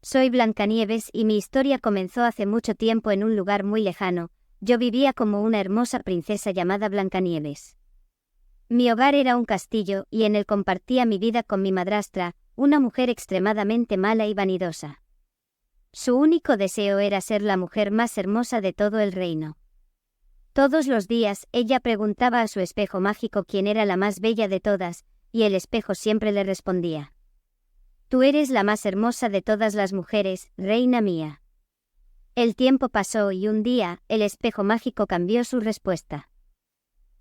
Soy Blancanieves y mi historia comenzó hace mucho tiempo en un lugar muy lejano. Yo vivía como una hermosa princesa llamada Blancanieves. Mi hogar era un castillo y en él compartía mi vida con mi madrastra, una mujer extremadamente mala y vanidosa. Su único deseo era ser la mujer más hermosa de todo el reino. Todos los días ella preguntaba a su espejo mágico quién era la más bella de todas, y el espejo siempre le respondía: «Tú eres la más hermosa de todas las mujeres, reina mía». El tiempo pasó y un día, el espejo mágico cambió su respuesta.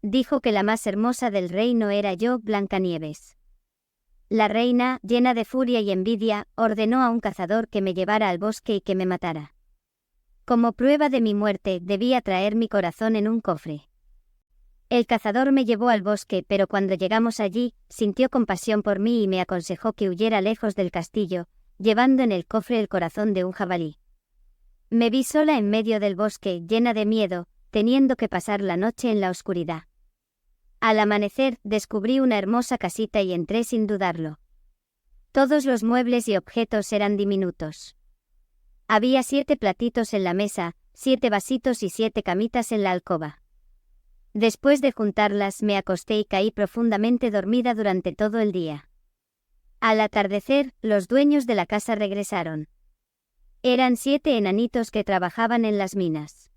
Dijo que la más hermosa del reino era yo, Blancanieves. La reina, llena de furia y envidia, ordenó a un cazador que me llevara al bosque y que me matara. Como prueba de mi muerte, debía traer mi corazón en un cofre. El cazador me llevó al bosque, pero cuando llegamos allí, sintió compasión por mí y me aconsejó que huyera lejos del castillo, llevando en el cofre el corazón de un jabalí. Me vi sola en medio del bosque, llena de miedo, teniendo que pasar la noche en la oscuridad. Al amanecer, descubrí una hermosa casita y entré sin dudarlo. Todos los muebles y objetos eran diminutos. Había 7 platitos en la mesa, 7 vasitos y 7 camitas en la alcoba. Después de juntarlas me acosté y caí profundamente dormida durante todo el día. Al atardecer, los dueños de la casa regresaron. Eran 7 enanitos que trabajaban en las minas.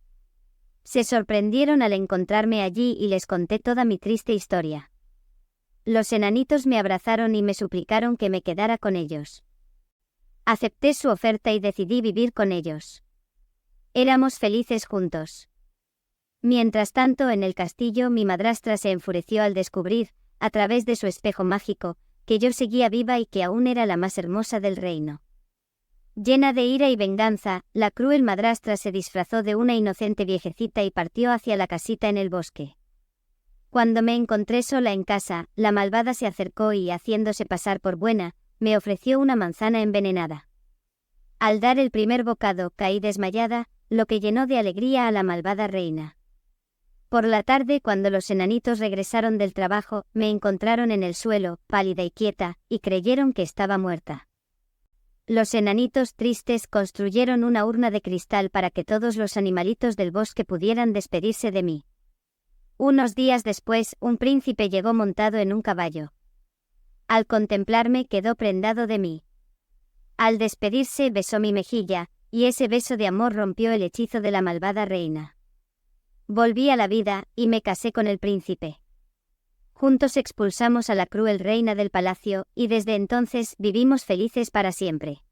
Se sorprendieron al encontrarme allí y les conté toda mi triste historia. Los enanitos me abrazaron y me suplicaron que me quedara con ellos. Acepté su oferta y decidí vivir con ellos. Éramos felices juntos. Mientras tanto, en el castillo mi madrastra se enfureció al descubrir, a través de su espejo mágico, que yo seguía viva y que aún era la más hermosa del reino. Llena de ira y venganza, la cruel madrastra se disfrazó de una inocente viejecita y partió hacia la casita en el bosque. Cuando me encontré sola en casa, la malvada se acercó y, haciéndose pasar por buena, me ofreció una manzana envenenada. Al dar el primer bocado, caí desmayada, lo que llenó de alegría a la malvada reina. Por la tarde, cuando los enanitos regresaron del trabajo, me encontraron en el suelo, pálida y quieta, y creyeron que estaba muerta. Los enanitos tristes construyeron una urna de cristal para que todos los animalitos del bosque pudieran despedirse de mí. Unos días después, un príncipe llegó montado en un caballo. Al contemplarme, quedó prendado de mí. Al despedirse, besó mi mejilla, y ese beso de amor rompió el hechizo de la malvada reina. Volví a la vida, y me casé con el príncipe. Juntos expulsamos a la cruel reina del palacio, y desde entonces vivimos felices para siempre.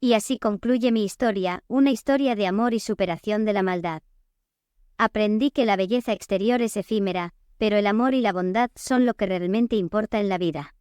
Y así concluye mi historia, una historia de amor y superación de la maldad. Aprendí que la belleza exterior es efímera, pero el amor y la bondad son lo que realmente importa en la vida.